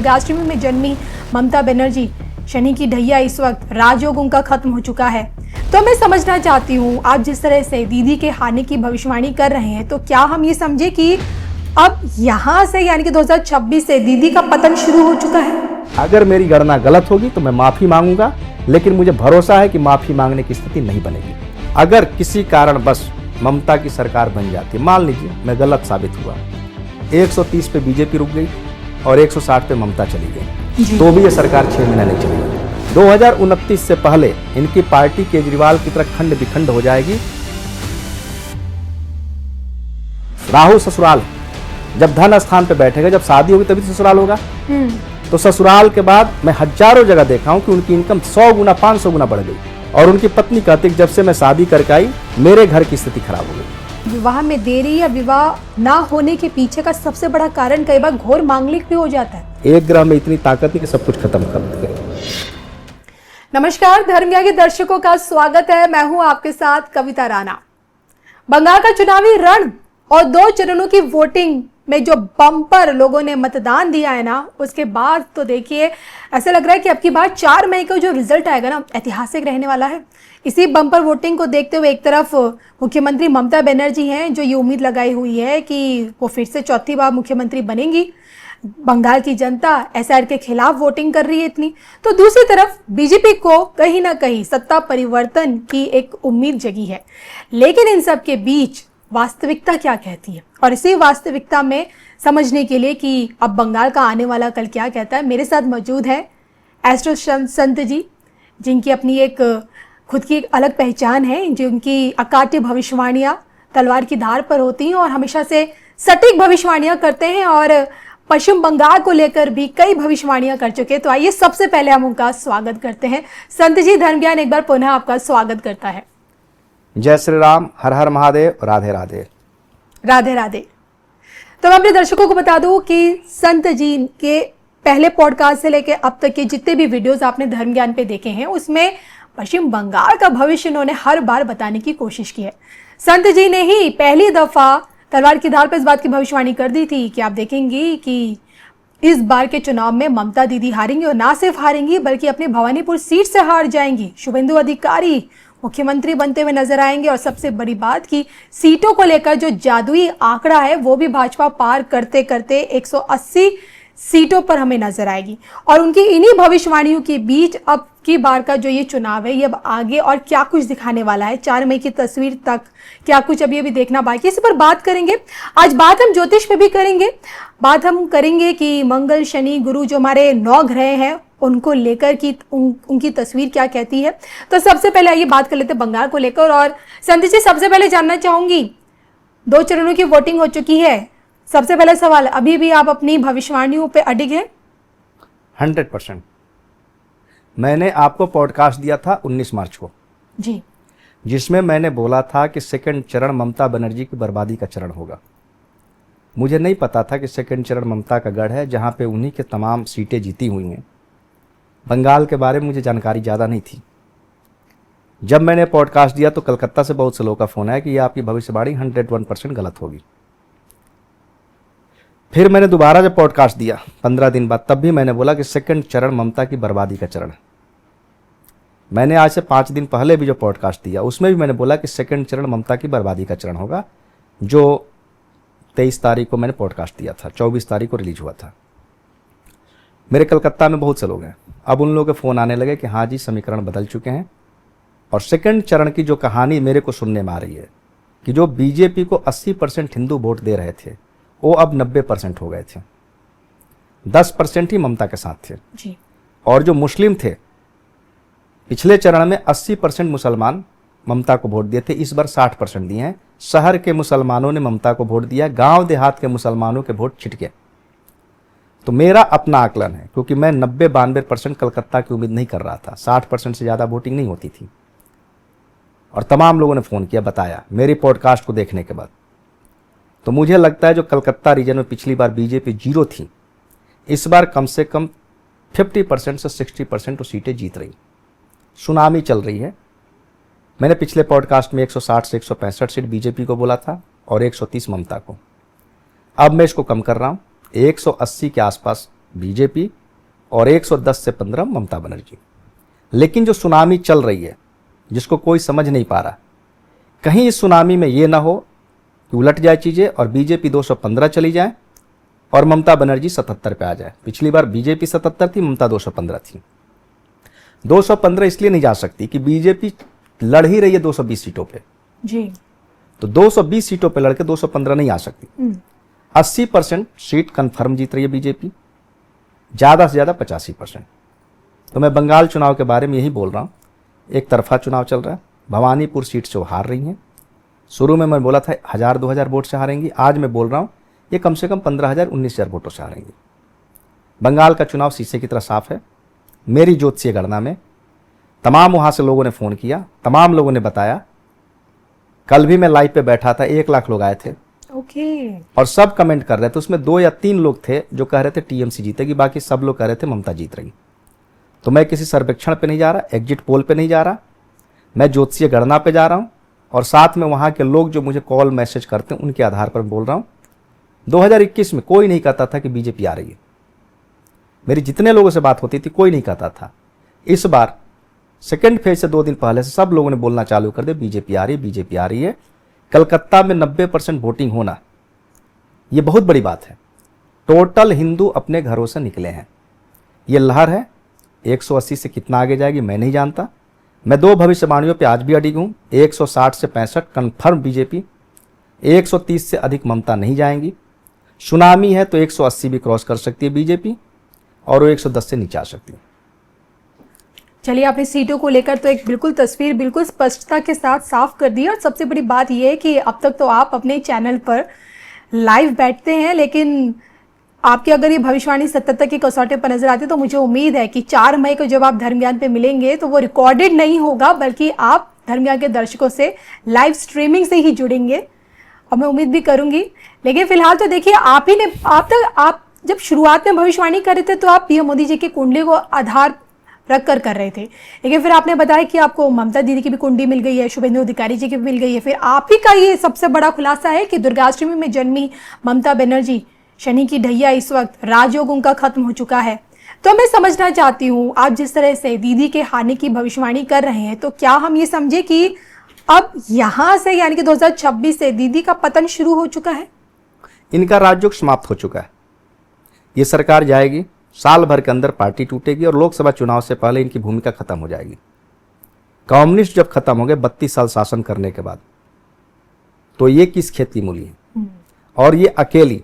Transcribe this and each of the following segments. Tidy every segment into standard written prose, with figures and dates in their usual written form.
मृगाश्रमी में जन्मी ममता बनर्जी, शनि की ढैया इस वक्त राजयोग उनका खत्म हो चुका है। तो मैं समझना चाहती हूँ, आप जिस तरह से दीदी के हानि की भविष्यवाणी कर रहे हैं, तो क्या हम ये समझे कि अब यहाँ से यानी कि 2026 से दीदी का पतन शुरू हो चुका है? अगर मेरी गणना गलत होगी तो मैं माफी मांगूंगा, लेकिन मुझे भरोसा है कि माफी मांगने की स्थिति नहीं बनेगी। अगर किसी कारण बस ममता की सरकार बन जाती, मान लीजिए मैं गलत साबित हुआ, 130 पे बीजेपी रुक गई और 160 पे ममता चली गई, तो भी ये सरकार 6 महीना नहीं चलेगी। 2029 से पहले इनकी पार्टी केजरीवाल की तरह खंड विखंड हो जाएगी। राहु ससुराल, जब धन स्थान पे बैठेगा, जब शादी होगी तभी ससुराल होगा। तो ससुराल के बाद मैं हजारों जगह देखा हूं कि उनकी इनकम 100 गुना 500 गुना बढ़ गई और उनकी पत्नी कहती कि जब से मैं शादी करके आई मेरे घर की स्थिति खराब हो गई। विवाह में देरी या विवाह ना होने के पीछे का सबसे बड़ा कारण कई बार घोर मांगलिक भी हो जाता है। एक ग्रह में इतनी ताकत है कि सब कुछ खत्म कर दे। नमस्कार, धर्म ज्ञान के दर्शकों का स्वागत है। मैं हूं आपके साथ कविता राणा। बंगाल का चुनावी रण और 2 चरणों की वोटिंग में जो बम्पर लोगों ने मतदान दिया है ना, उसके बाद तो देखिए ऐसा लग रहा है कि अब की बार 4 मई को जो रिजल्ट आएगा ना, ऐतिहासिक रहने वाला है। इसी बम्पर वोटिंग को देखते हुए एक तरफ मुख्यमंत्री ममता बनर्जी हैं, जो ये उम्मीद लगाई हुई है कि वो फिर से चौथी बार मुख्यमंत्री बनेंगी। बंगाल की जनता एसआर के खिलाफ वोटिंग कर रही है इतनी, तो दूसरी तरफ बीजेपी को कहीं ना कहीं सत्ता परिवर्तन की एक उम्मीद जगी है। लेकिन इन सब के बीच वास्तविकता क्या कहती है, और इसी वास्तविकता में समझने के लिए कि अब बंगाल का आने वाला कल क्या कहता है, मेरे साथ मौजूद है एस्ट्रो संत जी, जिनकी अपनी एक खुद की एक अलग पहचान है, जिनकी अकाट्य भविष्यवाणियाँ तलवार की धार पर होती हैं और हमेशा से सटीक भविष्यवाणियाँ करते हैं और पश्चिम बंगाल को लेकर भी कई भविष्यवाणियाँ कर चुके हैं। तो आइए सबसे पहले हम उनका स्वागत करते हैं। संत जी, धर्म ज्ञान एक बार पुनः आपका स्वागत करता है। जय श्री राम, हर हर महादेव, राधे राधे। राधे राधे। तो मैं अपने दर्शकों को बता दूं कि संत जी के पहले पॉडकास्ट से लेकर अब तक के जितने भी वीडियोस आपने धर्म ज्ञान पे देखे हैं, उसमें पश्चिम बंगाल का भविष्य इन्होंने हर बार बताने की कोशिश की है। संत जी ने ही पहली दफा तलवार की धार पर इस बात की भविष्यवाणी कर दी थी कि आप देखेंगी कि इस बार के चुनाव में ममता दीदी हारेंगी, और ना सिर्फ हारेंगी बल्कि अपनी भवानीपुर सीट से हार जाएंगी। शुभेंदु अधिकारी मुख्यमंत्री बनते हुए नजर आएंगे, और सबसे बड़ी बात कि सीटों को लेकर जो जादुई आंकड़ा है वो भी भाजपा पार करते करते 180 सीटों पर हमें नजर आएगी। और उनकी इन्हीं भविष्यवाणियों के बीच अब की बार का जो ये चुनाव है, ये अब आगे और क्या कुछ दिखाने वाला है, 4 मई की तस्वीर तक क्या कुछ अभी अभी देखना बाकी, इस पर बात करेंगे। आज बात हम ज्योतिष पे भी करेंगे, बात हम करेंगे कि मंगल, शनि, गुरु जो हमारे 9 ग्रह हैं उनको लेकर की उनकी तस्वीर क्या कहती है। तो सबसे पहले आइए बात कर लेते हैं बंगाल को लेकर। और संत जी, सबसे पहले जानना चाहूंगी, 2 चरणों की वोटिंग हो चुकी है, सबसे पहला सवाल, अभी भी आप अपनी भविष्यवाणियों पे अडिग हैं? 100%। मैंने आपको पॉडकास्ट दिया था 19 मार्च को जी, जिसमें मैंने बोला था कि सेकंड चरण ममता बनर्जी की बर्बादी का चरण होगा। मुझे नहीं पता था कि सेकंड चरण ममता का गढ़ है, जहां पे उन्हीं के तमाम सीटें जीती हुई हैं। बंगाल के बारे में मुझे जानकारी ज़्यादा नहीं थी। जब मैंने पॉडकास्ट दिया तो कलकत्ता से बहुत से लोगों का फ़ोन आया कि यह आपकी भविष्यवाणी 101% गलत होगी। फिर मैंने दोबारा जब पॉडकास्ट दिया 15 दिन बाद, तब भी मैंने बोला कि सेकंड चरण ममता की बर्बादी का चरण है। मैंने आज से 5 दिन पहले भी जो पॉडकास्ट दिया उसमें भी मैंने बोला कि सेकंड चरण ममता की बर्बादी का चरण होगा, जो 23 तारीख को मैंने पॉडकास्ट दिया था, 24 तारीख को रिलीज हुआ था। मेरे कलकत्ता में बहुत से लोग हैं, अब उन लोगों के फ़ोन आने लगे कि हाँ जी समीकरण बदल चुके हैं, और सेकंड चरण की जो कहानी मेरे को सुनने में आ रही है कि जो बीजेपी को 80% हिंदू वोट दे रहे थे वो अब 90% हो गए थे, 10% ही ममता के साथ थे जी। और जो मुस्लिम थे, पिछले चरण में 80% मुसलमान ममता को वोट दिए थे, इस बार 60% दिए हैं। शहर के मुसलमानों ने ममता को वोट दिया, गांव देहात के मुसलमानों के वोट छिटके। तो मेरा अपना आकलन है, क्योंकि मैं 90-92% कलकत्ता की उम्मीद नहीं कर रहा था, 60% से ज़्यादा वोटिंग नहीं होती थी। और तमाम लोगों ने फ़ोन किया, बताया मेरी पॉडकास्ट को देखने के बाद। तो मुझे लगता है जो कलकत्ता रीजन में पिछली बार बीजेपी 0 थी, इस बार कम से कम 50% से 60% तो सीटें जीत रही। सुनामी चल रही है। मैंने पिछले पॉडकास्ट में 160 से 165 सीट बीजेपी को बोला था और 130 ममता को। अब मैं इसको कम कर रहा हूँ, 180 के आसपास बीजेपी और 110 से 15 ममता बनर्जी। लेकिन जो सुनामी चल रही है जिसको कोई समझ नहीं पा रहा, कहीं इस सुनामी में ये ना हो कि उलट जाए चीज़ें और बीजेपी 215 चली जाए और ममता बनर्जी 77 पे आ जाए। पिछली बार बीजेपी 77 थी, ममता 215 थी। 215 इसलिए नहीं जा सकती कि बीजेपी लड़ ही रही है 220 सीटों पे जी। तो 220 सीटों पे लड़के 215 नहीं आ सकती। 80% सीट कंफर्म जीत रही है बीजेपी, ज़्यादा से ज़्यादा 85%। तो मैं बंगाल चुनाव के बारे में यही बोल रहा हूँ, एक तरफा चुनाव चल रहा है। भवानीपुर सीट से वो हार रही हैं। शुरू में मैं बोला था 1000-2000 वोट से हारेंगी, आज मैं बोल रहा हूँ ये कम से कम 15,000-19,000 वोटों से हारेंगी। बंगाल का चुनाव शीशे की तरह साफ है। मेरी ज्योतिषीय गणना में तमाम वहाँ से लोगों ने फ़ोन किया, तमाम लोगों ने बताया। कल भी मैं लाइव पे बैठा था, 1 लाख लोग आए थे ओके। और सब कमेंट कर रहे थे। उसमें 2 या 3 लोग थे जो कह रहे थे टीएमसी जीतेगी, बाकी सब लोग कह रहे थे ममता जीत रही। तो मैं किसी सर्वेक्षण पे नहीं जा रहा, एग्जिट पोल पे नहीं जा रहा, मैं ज्योतिषीय गणना पे जा रहा हूँ और साथ में वहाँ के लोग जो मुझे कॉल मैसेज करते हैं उनके आधार पर बोल रहा हूँ। 2021 में कोई नहीं कहता था कि बीजेपी आ रही है। मेरी जितने लोगों से बात होती थी कोई नहीं कहता था। इस बार सेकेंड फेज से 2 दिन पहले से सब लोगों ने बोलना चालू कर दिया बीजेपी आ रही है, बीजेपी आ रही है। कलकत्ता में 90% वोटिंग होना ये बहुत बड़ी बात है। टोटल हिंदू अपने घरों से निकले हैं। ये लहर है 180 से कितना आगे जाएगी मैं नहीं जानता। मैं 2 भविष्यवाणियों पे आज भी अडिग हूँ, 160 से 65 कन्फर्म बीजेपी, 130 से अधिक ममता नहीं जाएंगी। सुनामी है तो 180 भी क्रॉस कर सकती है बीजेपी और वो 110 से नीचे आ सकती है। चलिए, आपने सीटों को लेकर तो एक बिल्कुल तस्वीर बिल्कुल स्पष्टता के साथ साफ कर दी। और सबसे बड़ी बात यह है कि अब तक तो आप अपने चैनल पर लाइव बैठते हैं, लेकिन आपकी अगर ये भविष्यवाणी सत्यता की कसौटे पर नजर आती है तो मुझे उम्मीद है कि 4 मई को जब आप धर्म ज्ञान पे मिलेंगे तो वो रिकॉर्डेड नहीं होगा, बल्कि आप धर्म ज्ञान के दर्शकों से लाइव स्ट्रीमिंग से ही जुड़ेंगे और मैं उम्मीद भी करूंगी। लेकिन फिलहाल तो देखिए, आप जब शुरुआत में भविष्यवाणी कर रहे थे तो आप पीएम मोदी जी की कुंडली को आधार रख कर रहे थे, लेकिन फिर आपने बताया कि आपको ममता दीदी की भी कुंडली मिल गई है, शुभेंदु अधिकारी जी की भी मिल गई है। फिर आप ही का ये सबसे बड़ा खुलासा है कि दुर्गाष्टमी में जन्मी ममता बनर्जी, शनि की ढैया इस वक्त राजयोग उनका खत्म हो चुका है। तो मैं समझना चाहती हूँ, आप जिस तरह से दीदी के हारने की भविष्यवाणी कर रहे हैं, तो क्या हम ये समझे कि अब यहाँ से यानी कि 2026 से दीदी का पतन शुरू हो चुका है? इनका राजयोग समाप्त हो चुका है। ये सरकार जाएगी, साल भर के अंदर पार्टी टूटेगी और लोकसभा चुनाव से पहले इनकी भूमिका खत्म हो जाएगी। कम्युनिस्ट जब खत्म हो गए 32 साल शासन करने के बाद, तो ये किस खेत की मूली है? और ये अकेली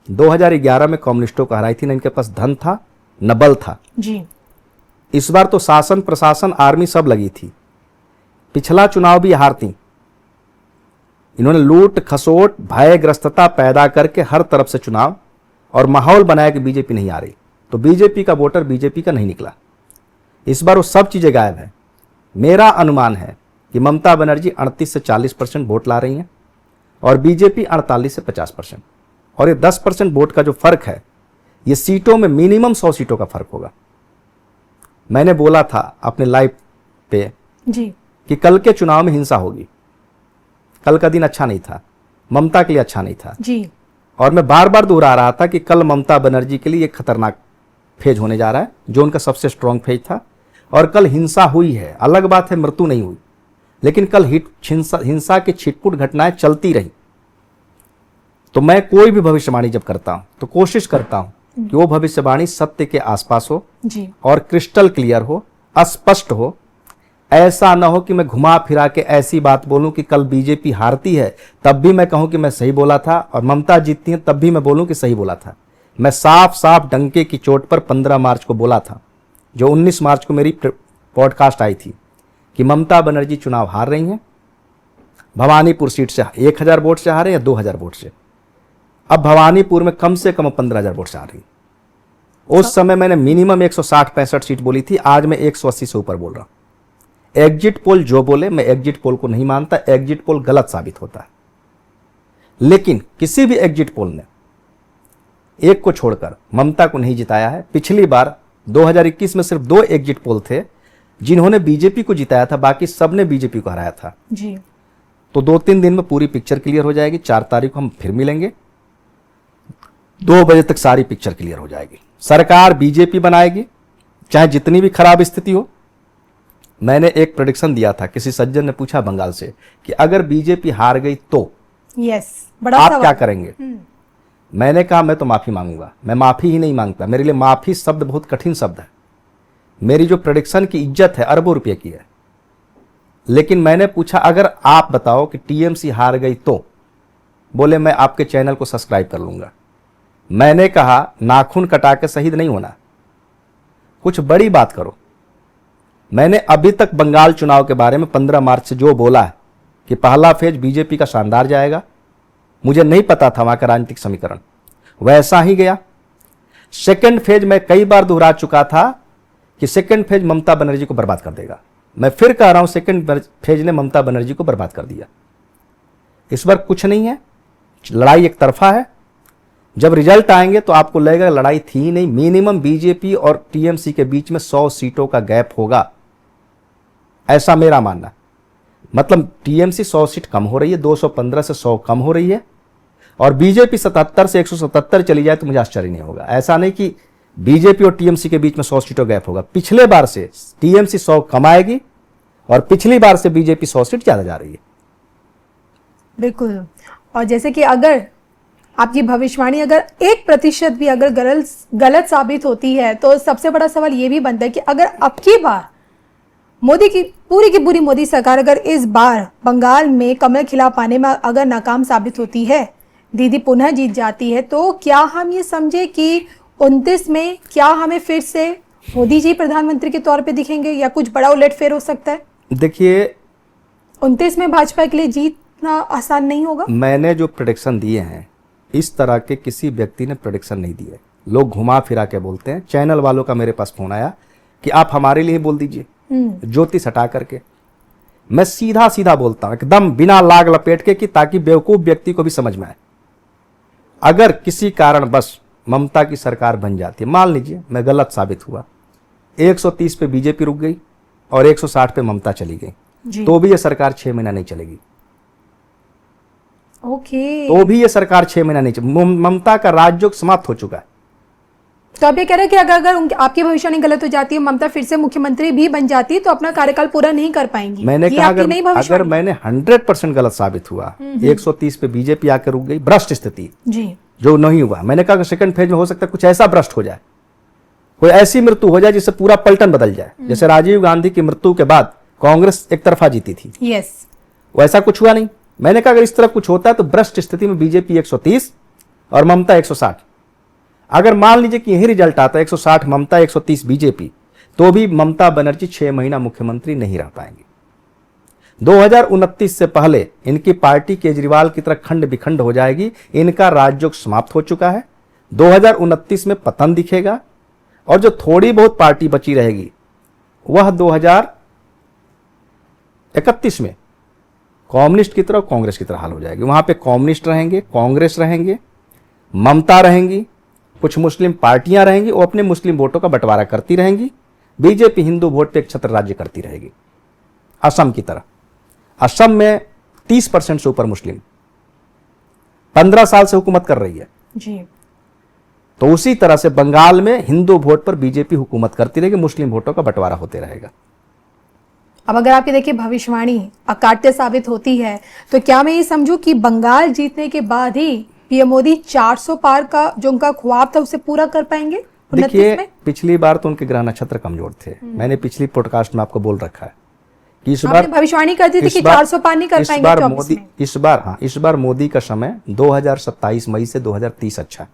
2011 में कम्युनिस्टों को हराई थी, न इनके पास धन था न बल था जी। इस बार तो शासन प्रशासन आर्मी सब लगी थी। पिछला चुनाव भी हारती। इन्होंने लूट खसोट भयग्रस्तता पैदा करके हर तरफ से चुनाव और माहौल बनाया कि बीजेपी नहीं आ रही, तो बीजेपी का वोटर बीजेपी का नहीं निकला। इस बार वो सब चीजें गायब है। मेरा अनुमान है कि ममता बनर्जी 38 से 40% वोट ला रही हैं और बीजेपी 48 से 50%। और ये 10% वोट का जो फर्क है, ये सीटों में मिनिमम 100 सीटों का फर्क होगा। मैंने बोला था अपने लाइव पे जी कि कल के चुनाव में हिंसा होगी। कल का दिन अच्छा नहीं था, ममता के लिए अच्छा नहीं था जी। और मैं बार बार दोहरा रहा था कि कल ममता बनर्जी के लिए एक खतरनाक फेज होने जा रहा है, जो उनका सबसे स्ट्रांग फेज था। और कल हिंसा हुई है, अलग बात है मृत्यु नहीं हुई, लेकिन कल हिंसा की छिटपुट घटनाएं चलती रही। तो मैं कोई भी भविष्यवाणी जब करता हूं तो कोशिश करता हूं कि वो भविष्यवाणी सत्य के आसपास हो जी। और क्रिस्टल क्लियर हो, स्पष्ट हो। ऐसा ना हो कि मैं घुमा फिरा के ऐसी बात बोलूं कि कल बीजेपी हारती है तब भी मैं कहूं कि मैं सही बोला था, और ममता जीतती है तब भी मैं बोलूं कि सही बोला था। मैं साफ साफ डंके की चोट पर 15 मार्च को बोला था, जो 19 मार्च को मेरी पॉडकास्ट आई थी, कि ममता बनर्जी चुनाव हार रही हैं। भवानीपुर सीट से 1000 वोट से हारे या 2000 वोट से। अब भवानीपुर में कम से कम 15,000 वोट से आ रही। उस समय मैंने मिनिमम 160-65 सीट बोली थी, आज मैं 180 से ऊपर बोल रहा हूं। एग्जिट पोल जो बोले, मैं एग्जिट पोल को नहीं मानता, एग्जिट पोल गलत साबित होता है। लेकिन किसी भी एग्जिट पोल ने एक को छोड़कर ममता को नहीं जिताया है। पिछली बार 2021 में सिर्फ 2 एग्जिट पोल थे जिन्होंने बीजेपी को जिताया था, बाकी सबने बीजेपी को हराया था जी। तो 2-3 दिन में पूरी पिक्चर क्लियर हो जाएगी। 4 तारीख को हम फिर मिलेंगे, 2 बजे तक सारी पिक्चर क्लियर हो जाएगी। सरकार बीजेपी बनाएगी, चाहे जितनी भी खराब स्थिति हो। मैंने एक प्रेडिक्शन दिया था, किसी सज्जन ने पूछा बंगाल से कि अगर बीजेपी हार गई तो यस, बड़ा आप सवाल। क्या करेंगे। मैंने कहा मैं तो माफी मांगूंगा। मैं माफी ही नहीं मांगता, मेरे लिए माफी शब्द बहुत कठिन शब्द है। मेरी जो प्रेडिक्शन की इज्जत है अरबों रुपए की है। लेकिन मैंने पूछा अगर आप बताओ कि टीएमसी हार गई तो, बोले मैं आपके चैनल को सब्सक्राइब कर लूंगा। मैंने कहा नाखून कटा के शहीद नहीं होना, कुछ बड़ी बात करो। मैंने अभी तक बंगाल चुनाव के बारे में 15 मार्च से जो बोला है कि पहला फेज बीजेपी का शानदार जाएगा, मुझे नहीं पता था वहां का राजनीतिक समीकरण, वैसा ही गया। सेकंड फेज मैं कई बार दोहरा चुका था कि सेकंड फेज ममता बनर्जी को बर्बाद कर देगा। मैं फिर कह रहा हूं सेकंड फेज ने ममता बनर्जी को बर्बाद कर दिया। इस बार कुछ नहीं है, लड़ाई एक तरफा है। जब रिजल्ट आएंगे तो आपको लगेगा लड़ाई थी ही नहीं। मिनिमम बीजेपी और टीएमसी के बीच में 100 सीटों का गैप होगा, ऐसा मेरा मानना। मतलब टीएमसी 100 सीट कम हो रही है, 215 से 100 कम हो रही है, और बीजेपी 77 से 177 चली जाए तो मुझे आश्चर्य नहीं होगा। ऐसा नहीं कि बीजेपी और टीएमसी के बीच में 100 सीटों गैप होगा। पिछले बार से टीएमसी 100 कमाएगी और पिछली बार से बीजेपी 100 सीट ज्यादा जा रही है। बिल्कुल। और जैसे कि अगर आपकी भविष्यवाणी अगर 1% भी अगर गलत साबित होती है तो सबसे बड़ा सवाल ये भी बनता है कि अगर अब की बार मोदी की पूरी मोदी सरकार अगर इस बार बंगाल में कमल खिला पाने में अगर नाकाम साबित होती है, दीदी पुनः जीत जाती है, तो क्या हम ये समझे कि 29 में क्या हमें फिर से मोदी जी प्रधानमंत्री के तौर पे दिखेंगे या कुछ बड़ा उलटफेर हो सकता है? देखिए 29 में भाजपा के लिए जीतना आसान नहीं होगा। मैंने जो प्रेडिक्शन दिए हैं इस तरह के किसी व्यक्ति ने प्रेडिक्शन नहीं दिए। लोग घुमा फिरा के बोलते हैं। चैनल वालों का मेरे पास फोन आया कि आप हमारे लिए बोल दीजिए, ज्योतिष हटा करके। मैं सीधा सीधा बोलता हूं एकदम बिना लाग लपेट के, कि ताकि बेवकूफ व्यक्ति को भी समझ में आए। अगर किसी कारण बस ममता की सरकार बन जाती है, मान लीजिए मैं गलत साबित हुआ, 130 पे बीजेपी रुक गई और 160 पे ममता चली गई, तो भी ये सरकार 6 महीना नहीं चलेगी। ओके। तो भी ये सरकार 6 महीना नहीं चलेगी। ममता का राजयोग समाप्त हो चुका है। तो आप ये कह रहे हैं कि अगर आपकी भविष्यवाणी गलत हो जाती है, ममता फिर से मुख्यमंत्री भी बन जाती है, तो अपना कार्यकाल पूरा नहीं कर पाएंगी। मैंने कहा अगर मैंने 100% गलत साबित हुआ, 130 पे बीजेपी आकर रुक गई, भ्रष्ट स्थिति जी, जो नहीं हुआ। मैंने कहा सेकंड फेज में हो सकता है कुछ ऐसा भ्रष्ट हो जाए, कोई ऐसी मृत्यु हो जाए जिससे पूरा पलटन बदल जाए। जैसे राजीव गांधी की मृत्यु के बाद कांग्रेस एक तरफा जीती थी, यस, वैसा कुछ हुआ नहीं। मैंने कहा अगर इस तरह कुछ होता है तो भ्रष्ट स्थिति में बीजेपी 130 और ममता 160। अगर मान लीजिए कि यही रिजल्ट आता है 160 ममता 130 बीजेपी, तो भी ममता बनर्जी 6 महीना मुख्यमंत्री नहीं रह पाएंगे। 2029 से पहले इनकी पार्टी केजरीवाल की तरह खंड बिखंड हो जाएगी। इनका राजयोग समाप्त हो चुका है। 2029 में पतन दिखेगा और जो थोड़ी बहुत पार्टी बची रहेगी वह 2031 में कम्युनिस्ट की तरह कांग्रेस की तरह हाल हो जाएगी। वहां पे कम्युनिस्ट रहेंगे, कांग्रेस रहेंगे, ममता रहेंगी, कुछ मुस्लिम पार्टियां रहेंगी, वो अपने मुस्लिम वोटों का बंटवारा करती रहेंगी। बीजेपी हिंदू वोट पे एक छत्र राज्य करती रहेगी, असम की तरह। असम में 30% से ऊपर मुस्लिम 15 साल से हुकूमत कर रही है जी। तो उसी तरह से बंगाल में हिंदू वोट पर बीजेपी हुकूमत करती रहेगी, मुस्लिम वोटों का बंटवारा होते रहेगा। अब अगर आपकी देखिए भविष्यवाणी अकाट्य साबित होती है, तो क्या मैं ये समझूं कि बंगाल जीतने के बाद ही पीएम मोदी 400 पार का जो उनका ख्वाब था उसे पूरा कर पाएंगे? देखिए पिछली बार तो उनके ग्रह नक्षत्र कमजोर थे। मैंने पिछली पॉडकास्ट में आपको बोल रखा है कि इस बार भविष्यवाणी कर दी थी कि 400 पार नहीं कर पाएंगे मोदी। इस बार मोदी का समय 2027 मई से 2030 अच्छा,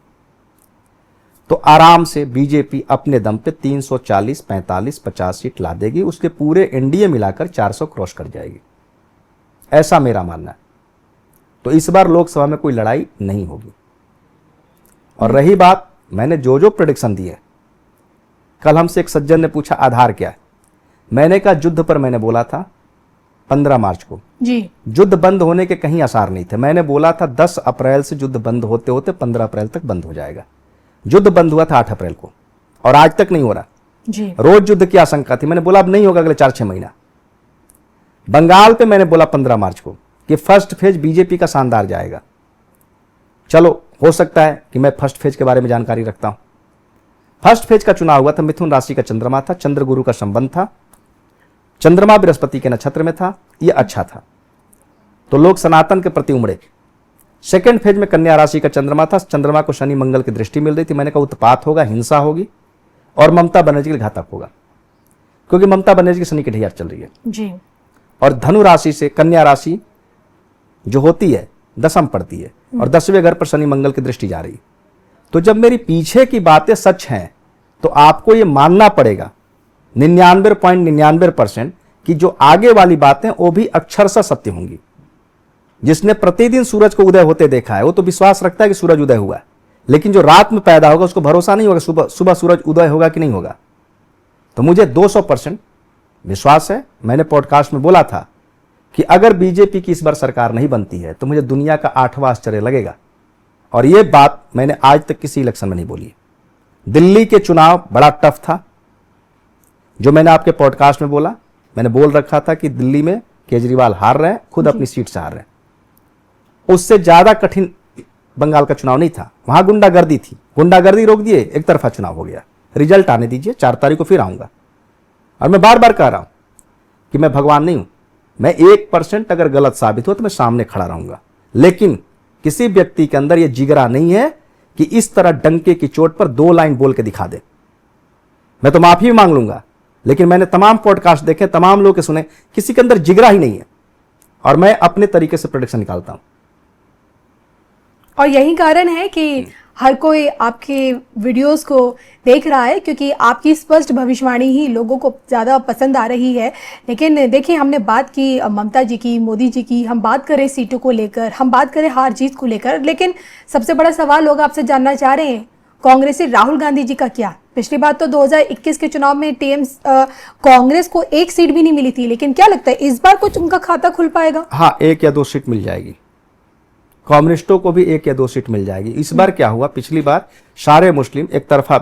तो आराम से बीजेपी अपने दम पे 340, 45, 50 सीट ला देगी। उसके पूरे एनडीए मिलाकर 400 क्रॉस कर जाएगी, ऐसा मेरा मानना है। तो इस बार लोकसभा में कोई लड़ाई नहीं होगी। और रही बात मैंने जो प्रेडिक्शन दिए, कल हमसे एक सज्जन ने पूछा आधार क्या है। मैंने कहा युद्ध पर मैंने बोला था 15 मार्च को जी, युद्ध बंद होने के कहीं आसार नहीं थे। मैंने बोला था 10 अप्रैल से युद्ध बंद होते होते 15 अप्रैल तक बंद हो जाएगा। युद्ध बंद हुआ था 8 अप्रैल को और आज तक नहीं हो रहा जी। रोज युद्ध की आशंका थी। मैंने बोला अब नहीं होगा अगले 4-6 महीना। बंगाल पे मैंने बोला 15 मार्च को कि फर्स्ट फेज बीजेपी का शानदार जाएगा। चलो हो सकता है कि मैं फर्स्ट फेज के बारे में जानकारी रखता हूं। फर्स्ट फेज का चुनाव हुआ था, मिथुन राशि का चंद्रमा था, चंद्र गुरु का संबंध था, चंद्रमा बृहस्पति के नक्षत्र में था, यह अच्छा था, तो लोग सनातन के प्रति उमड़े। सेकेंड फेज में कन्या राशि का चंद्रमा था, चंद्रमा को शनि मंगल की दृष्टि मिल रही थी। मैंने कहा उत्पात होगा, हिंसा होगी और ममता बनर्जी के लिए घातक होगा, क्योंकि ममता बनर्जी की शनि की ढैया चल रही है जी। और धनु राशि से कन्या राशि जो होती है दशम पड़ती है और 10वें घर पर शनि मंगल की दृष्टि जा रही है। तो जब मेरी पीछे की बातें सच हैं तो आपको यह मानना पड़ेगा 99.99% कि जो आगे वाली बातें वो भी अक्षरशः सत्य होंगी। जिसने प्रतिदिन सूरज को उदय होते देखा है वो तो विश्वास रखता है कि सूरज उदय हुआ है, लेकिन जो रात में पैदा होगा उसको भरोसा नहीं होगा सुबह सूरज उदय होगा कि नहीं होगा। तो मुझे 200% विश्वास है। मैंने पॉडकास्ट में बोला था कि अगर बीजेपी की इस बार सरकार नहीं बनती है तो मुझे दुनिया का 8वां आश्चर्य लगेगा, और यह बात मैंने आज तक किसी इलेक्शन में नहीं बोली है। दिल्ली के चुनाव बड़ा टफ था, जो मैंने आपके पॉडकास्ट में बोला। मैंने बोल रखा था कि दिल्ली में केजरीवाल हार रहे हैं, खुद अपनी सीट से हार रहे हैं। उससे ज्यादा कठिन बंगाल का चुनाव नहीं था, वहां गुंडागर्दी थी, गुंडागर्दी रोक दिए, एक तरफा चुनाव हो गया। रिजल्ट आने दीजिए, 4 तारीख को फिर आऊंगा। और मैं बार बार कह रहा हूं कि मैं भगवान नहीं हूं, मैं 1% अगर गलत साबित हो तो मैं सामने खड़ा रहूंगा, लेकिन किसी व्यक्ति के अंदर यह जिगरा नहीं है कि इस तरह डंके की चोट पर 2 लाइन बोल के दिखा दे। मैं तो माफी भी मांग लूंगा, लेकिन मैंने तमाम पॉडकास्ट देखे, तमाम लोग के सुने, किसी के अंदर जिगरा ही नहीं है, और मैं अपने तरीके से प्रोडिक्शन निकालता हूं। और यही कारण है कि हर कोई आपके वीडियोस को देख रहा है, क्योंकि आपकी स्पष्ट भविष्यवाणी ही लोगों को ज़्यादा पसंद आ रही है। लेकिन देखिए, हमने बात की ममता जी की, मोदी जी की, हम बात करें सीटों को लेकर, हम बात करें हार जीत को लेकर, लेकिन सबसे बड़ा सवाल लोग आपसे जानना चाह रहे हैं कांग्रेसी राहुल गांधी जी का क्या। पिछली बार तो 2021 के चुनाव में कांग्रेस को 1 सीट भी नहीं मिली थी, लेकिन क्या लगता है इस बार कुछ उनका खाता खुल पाएगा? हाँ, 1 या 2 सीट मिल जाएगी। कम्युनिस्टों को भी 1 या 2 सीट मिल जाएगी। इस बार क्या हुआ, पिछली बार सारे मुस्लिम एक तरफा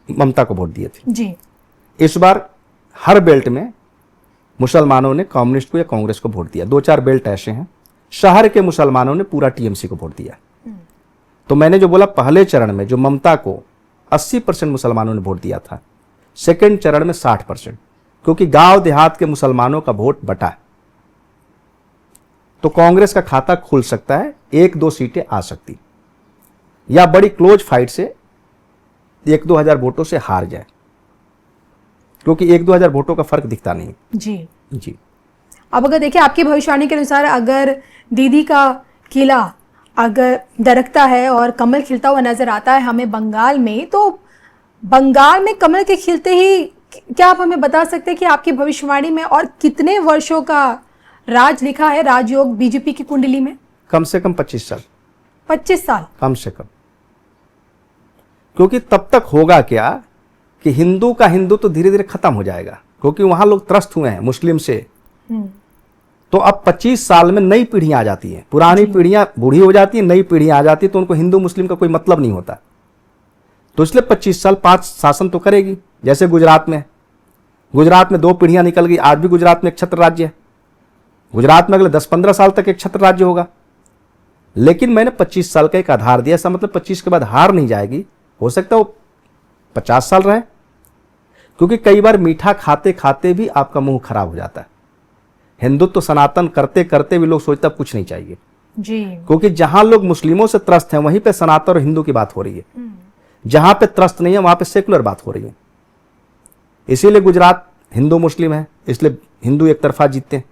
ममता को वोट दिए थे जी। इस बार हर बेल्ट में मुसलमानों ने कम्युनिस्ट को या कांग्रेस को वोट दिया। 2-4 बेल्ट ऐसे हैं, शहर के मुसलमानों ने पूरा टीएमसी को वोट दिया। तो मैंने जो बोला, पहले चरण में जो ममता को 80% मुसलमानों ने वोट दिया था, सेकेंड चरण में 60%, क्योंकि गांव देहात के मुसलमानों का वोट बटा। तो कांग्रेस का खाता खुल सकता है, 1-2 सीटें आ सकती, या बड़ी क्लोज फाइट से 1-2 हजार वोटों से हार जाए, क्योंकि 1-2 हजार वोटों का फर्क दिखता नहीं। जी। अब अगर देखिए, आपकी भविष्यवाणी के अनुसार अगर दीदी का किला अगर दरकता है और कमल खिलता हुआ नजर आता है हमें बंगाल में, तो बंगाल में कमल के खिलते ही क्या आप हमें बता सकते हैं कि आपकी भविष्यवाणी में और कितने वर्षों का राज लिखा है, राजयोग बीजेपी की कुंडली में? कम से कम 25 साल। 25 साल कम से कम, क्योंकि तब तक होगा क्या कि हिंदू का हिंदू तो धीरे धीरे खत्म हो जाएगा, क्योंकि वहां लोग त्रस्त हुए हैं मुस्लिम से। तो अब 25 साल में नई पीढ़ियां आ जाती हैं, पुरानी पीढ़ियां बूढ़ी हो जाती हैं, नई पीढ़ियां आ जाती है, तो उनको हिंदू मुस्लिम का कोई मतलब नहीं होता। तो इसलिए 25 साल 5 शासन तो करेगी। जैसे गुजरात में 2 पीढ़ियां निकल गई, आज भी गुजरात में एक छत्र राज्य है। गुजरात में अगले 10-15 साल तक एक छत्र राज्य होगा। लेकिन मैंने 25 साल का एक आधार दिया, ऐसा मतलब 25 के बाद हार नहीं जाएगी, हो सकता है वो 50 साल रहे, क्योंकि कई बार मीठा खाते खाते भी आपका मुंह खराब हो जाता है। हिंदुत्व सनातन करते करते भी लोग सोचते अब कुछ नहीं चाहिए जी, क्योंकि जहां लोग मुस्लिमों से त्रस्त हैं वहीं पे सनातन और हिंदू की बात हो रही है, जहां पे त्रस्त नहीं है वहां पे सेकुलर बात हो रही है। इसीलिए गुजरात हिंदू मुस्लिम है, इसलिए हिंदू एक तरफा जीतते हैं।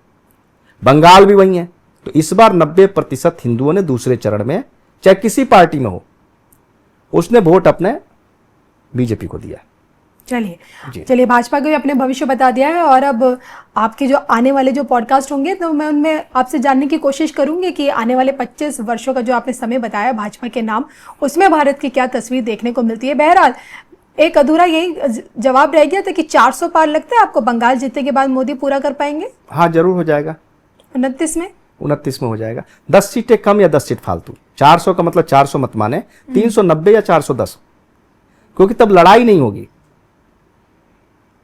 बंगाल भी वही है। तो इस बार 90% हिंदुओं ने दूसरे चरण में, चाहे किसी पार्टी में हो, उसने वोट अपने बीजेपी को दिया। चलिए भाजपा को भी अपने भविष्य बता दिया है, और अब आपके जो आने वाले जो पॉडकास्ट होंगे तो मैं उनमें आपसे जानने की कोशिश करूंगी कि आने वाले 25 वर्षों का जो आपने समय बताया भाजपा के नाम, उसमें भारत की क्या तस्वीर देखने को मिलती है। बहरहाल एक अधूरा यही जवाब रह गया था कि 400 पार लगता है आपको बंगाल जीतने के बाद मोदी पूरा कर पाएंगे? हाँ, जरूर हो जाएगा। 29 में हो जाएगा। 10 सीटें कम या 10 सीट फालतू। 400 का मतलब 400 मत माने, 390 या 410, क्योंकि तब लड़ाई नहीं होगी।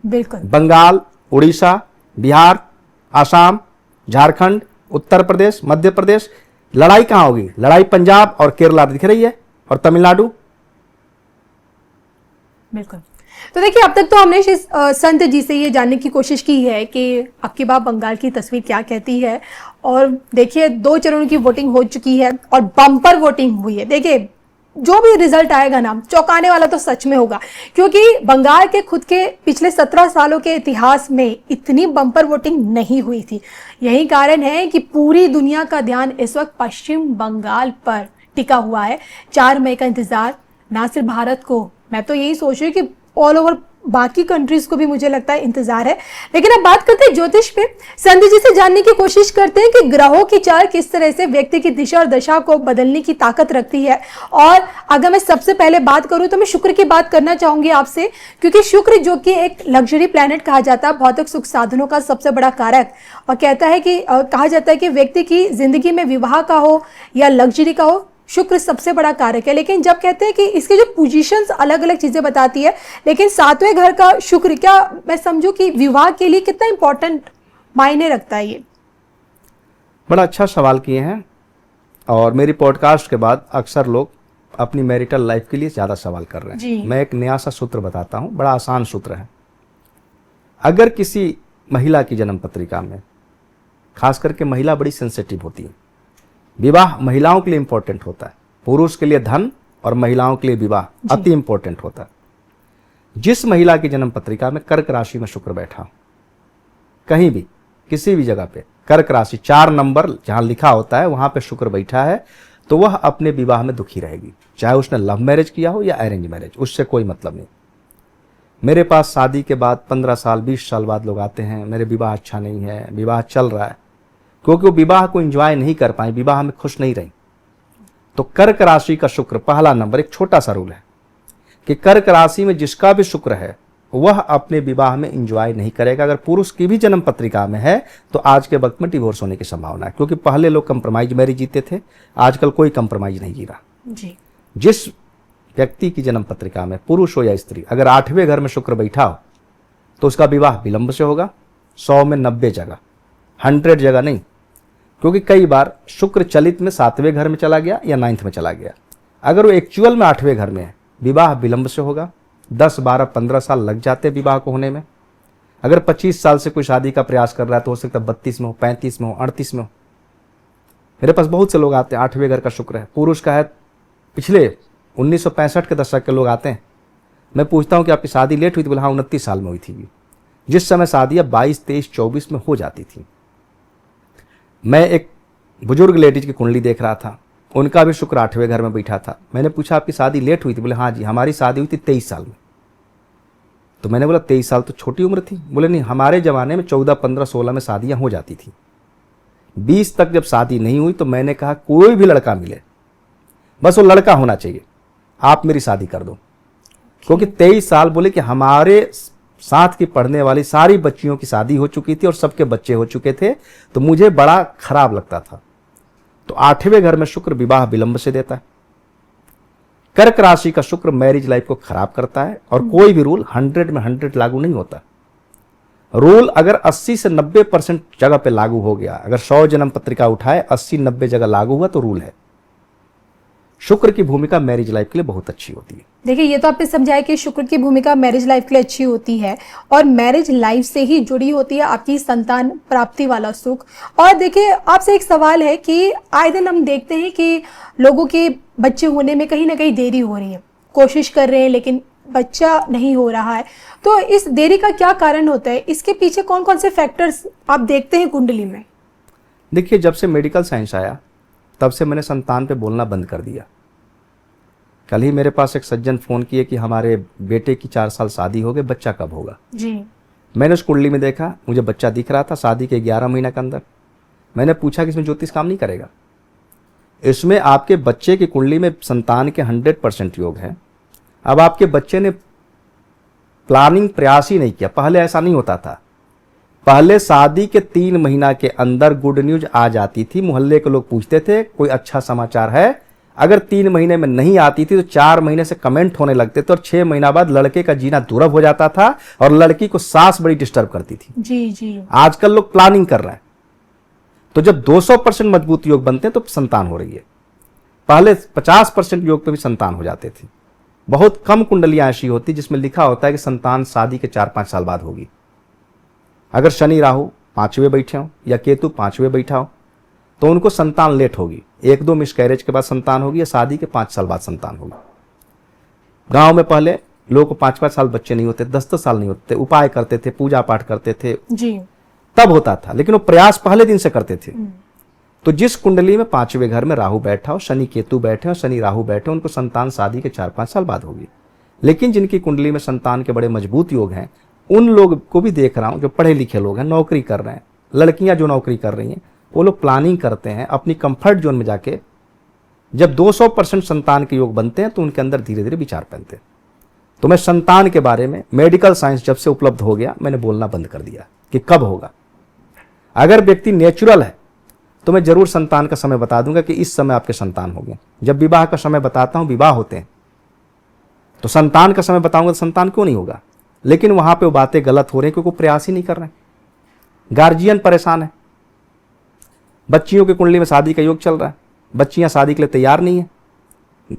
बिल्कुल। बंगाल, उड़ीसा, बिहार, आसाम, झारखंड, उत्तर प्रदेश, मध्य प्रदेश, लड़ाई कहां होगी? लड़ाई पंजाब और केरला दिख रही है, और तमिलनाडु। बिल्कुल। तो देखिए, अब तक तो हमने संत जी से ये जानने की कोशिश की है कि आपकी बात बंगाल की तस्वीर क्या कहती है। और देखिए, 2 चरणों की वोटिंग हो चुकी है और बम्पर वोटिंग हुई है। देखिए, जो भी रिजल्ट आएगा ना, चौंकाने वाला तो सच में होगा, क्योंकि बंगाल के खुद के पिछले 17 सालों के इतिहास में इतनी बम्पर वोटिंग नहीं हुई थी। यही कारण है कि पूरी दुनिया का ध्यान इस वक्त पश्चिम बंगाल पर टिका हुआ है। 4 मई का इंतजार ना सिर्फ भारत को, मैं तो यही सोच रही हूँ कि ऑल ओवर बाकी कंट्रीज को भी मुझे लगता है इंतजार है। लेकिन अब बात करते हैं ज्योतिष पे। संत जी से जानने की कोशिश करते हैं कि ग्रहों की चाल किस तरह से व्यक्ति की दिशा और दशा को बदलने की ताकत रखती है। और अगर मैं सबसे पहले बात करूं तो मैं शुक्र की बात करना चाहूंगी आपसे, क्योंकि शुक्र जो कि एक लग्जरी प्लैनेट कहा जाता है, भौतिक सुख साधनों का सबसे बड़ा कारक, और कहता है कि कहा जाता है कि व्यक्ति की जिंदगी में विवाह का हो या लग्जरी का हो, शुक्र सबसे बड़ा कारक है। लेकिन जब कहते हैं कि इसके जो पोजीशंस अलग अलग चीजें बताती है, लेकिन 7वें घर का शुक्र, क्या मैं समझूं कि विवाह के लिए कितना इंपॉर्टेंट मायने रखता है? ये बड़ा अच्छा सवाल किए हैं, और मेरी पॉडकास्ट के बाद अक्सर लोग अपनी मैरिटल लाइफ के लिए ज़्यादा सवाल कर रहे हैं। मैं एक नया सा सूत्र बताता हूँ, बड़ा आसान सूत्र है। अगर किसी महिला की जन्म पत्रिका में, खास करके महिला बड़ी सेंसिटिव होती है, विवाह महिलाओं के लिए इंपॉर्टेंट होता है, पुरुष के लिए धन और महिलाओं के लिए विवाह अति इंपॉर्टेंट होता है। जिस महिला की जन्म पत्रिका में कर्क राशि में शुक्र बैठा हो, कहीं भी किसी भी जगह पे कर्क राशि 4 नंबर जहां लिखा होता है वहां पे शुक्र बैठा है, तो वह अपने विवाह में दुखी रहेगी, चाहे उसने लव मैरिज किया हो या अरेंज मैरिज, उससे कोई मतलब नहीं। मेरे पास शादी के बाद 15 साल 20 साल बाद लोग आते हैं, मेरे विवाह अच्छा नहीं है, विवाह चल रहा है, क्योंकि वो विवाह को एंजॉय नहीं कर पाए, विवाह में खुश नहीं रही। तो कर्क राशि का शुक्र पहला नंबर, एक छोटा सा रूल है कि कर्क राशि में जिसका भी शुक्र है वह अपने विवाह में एंजॉय नहीं करेगा। अगर पुरुष की भी जन्म पत्रिका में है तो आज के वक्त में डिवोर्स होने की संभावना है, क्योंकि पहले लोग कंप्रोमाइज मैरिज जीते थे, आजकल कोई कंप्रोमाइज नहीं जी रहा जी। जिस व्यक्ति की जन्म पत्रिका में, पुरुष हो या स्त्री, अगर 8वें घर में शुक्र बैठा हो तो उसका विवाह विलंब से होगा। 100 में 90 जगह, 100 जगह नहीं, क्योंकि कई बार शुक्र चलित में 7वें घर में चला गया या 9th में चला गया। अगर वो एक्चुअल में 8वें घर में है, विवाह विलंब से होगा। 10, 12, 15 साल लग जाते विवाह को होने में। अगर 25 साल से कोई शादी का प्रयास कर रहा है तो हो सकता है 32 में हो, 35 में हो, 38 में हो। मेरे पास बहुत से लोग आते हैं, 8वें घर का शुक्र है, पुरुष का है, पिछले 1965 के दशक के लोग आते हैं। मैं पूछता हूं कि आपकी शादी लेट हुई थी? बोले हाँ 29 साल में हुई थी। जिस समय शादी 22, 23, 24 में हो जाती थी। मैं एक बुजुर्ग लेडीज की कुंडली देख रहा था, उनका भी शुक्र 8वें घर में बैठा था। मैंने पूछा आपकी शादी लेट हुई थी? बोले हाँ जी, हमारी शादी हुई थी 23 साल में। तो मैंने बोला 23 साल तो छोटी उम्र थी। बोले नहीं, हमारे ज़माने में 14, 15, 16 में शादियां हो जाती थी। 20 तक जब शादी नहीं हुई तो मैंने कहा कोई भी लड़का मिले, बस वो लड़का होना चाहिए, आप मेरी शादी कर दो। क्योंकि 23 साल बोले कि हमारे साथ की पढ़ने वाली सारी बच्चियों की शादी हो चुकी थी और सबके बच्चे हो चुके थे, तो मुझे बड़ा खराब लगता था। तो 8वें घर में शुक्र विवाह विलंब से देता है। कर्क राशि का शुक्र मैरिज लाइफ को खराब करता है, और कोई भी रूल 100 में 100 लागू नहीं होता। रूल अगर 80 से 90% जगह पे लागू हो गया, अगर 100 जन्म पत्रिका उठाए 80-90 जगह लागू हुआ तो रूल है। शुक्र की भूमिका मैरिज लाइफ के लिए बहुत अच्छी होती है। देखिए, ये तो आपने समझाया कि शुक्र की भूमिका मैरिज लाइफ के लिए अच्छी होती है, और मैरिज लाइफ से ही जुड़ी होती है आपकी संतान प्राप्ति वाला सुख। और देखिए, आपसे एक सवाल है कि आए दिन हम देखते हैं कि लोगों के बच्चे होने में कहीं ना कहीं देरी हो रही है, कोशिश कर रहे हैं लेकिन बच्चा नहीं हो रहा है। तो इस देरी का क्या कारण होता है? इसके पीछे कौन कौन से फैक्टर्स आप देखते हैं कुंडली में? देखिए, जब से मेडिकल साइंस आया तब से मैंने संतान पे बोलना बंद कर दिया। कल ही मेरे पास एक सज्जन फोन किए कि हमारे बेटे की 4 साल शादी हो गई, बच्चा कब होगा जी। मैंने उस कुंडली में देखा, मुझे बच्चा दिख रहा था शादी के 11 महीने के अंदर। मैंने पूछा कि इसमें ज्योतिष काम नहीं करेगा? इसमें आपके बच्चे की कुंडली में संतान के 100% योग है। अब आपके बच्चे ने प्लानिंग प्रयास ही नहीं किया। पहले ऐसा नहीं होता था, पहले शादी के 3 महीना के अंदर गुड न्यूज आ जाती थी, मोहल्ले के लोग पूछते थे कोई अच्छा समाचार है। अगर 3 महीने में नहीं आती थी तो 4 महीने से कमेंट होने लगते थे, और 6 महीना बाद लड़के का जीना दुर्लभ हो जाता था, और लड़की को सास बड़ी डिस्टर्ब करती थी। जी जी। आजकल लोग प्लानिंग कर रहे हैं, तो जब 200% मजबूत योग बनते हैं तो संतान हो रही है। पहले 50% योग पे भी संतान हो जाते थे। बहुत कम कुंडलियां ऐसी होती जिसमें लिखा होता है कि संतान शादी के 4-5 साल बाद होगी। अगर शनि राहु 5वें बैठे हो या केतु 5वें बैठा हो तो उनको संतान लेट होगी, 1-2 मिसकैरेज के बाद संतान होगी या शादी के 5 साल बाद संतान होगी। गांव में पहले लोगों को 5-5 साल बच्चे नहीं होते, 10-10 साल नहीं होते, उपाय करते थे, पूजा पाठ करते थे जी, तब होता था, लेकिन वो प्रयास पहले दिन से करते थे। तो जिस कुंडली में 5वें घर में राहु बैठा हो, शनि केतु बैठे हो, शनि राहु बैठे हो, उनको संतान शादी के 4-5 साल बाद होगी। लेकिन जिनकी कुंडली में संतान के बड़े मजबूत योग हैं, उन लोग को भी देख रहा हूं जो पढ़े लिखे लोग हैं, नौकरी कर रहे हैं, लड़कियां जो नौकरी कर रही हैं, वो लोग प्लानिंग करते हैं अपनी कंफर्ट जोन में जाके। जब 200% संतान के योग बनते हैं तो उनके अंदर धीरे धीरे विचार पहनते हैं। तो मैं संतान के बारे में मेडिकल साइंस जब से उपलब्ध हो गया, मैंने बोलना बंद कर दिया कि कब होगा। अगर व्यक्ति नेचुरल है तो मैं जरूर संतान का समय बता दूंगा कि इस समय आपके संतान होंगे। जब विवाह का समय बताता हूं, विवाह होते हैं, तो संतान का समय बताऊंगा तो संतान क्यों नहीं होगा। लेकिन वहां पे वो बातें गलत हो रही हैं क्योंकि प्रयास ही नहीं कर रहे हैं। गार्जियन परेशान है, बच्चियों की कुंडली में शादी का योग चल रहा है, बच्चियां शादी के लिए तैयार नहीं है।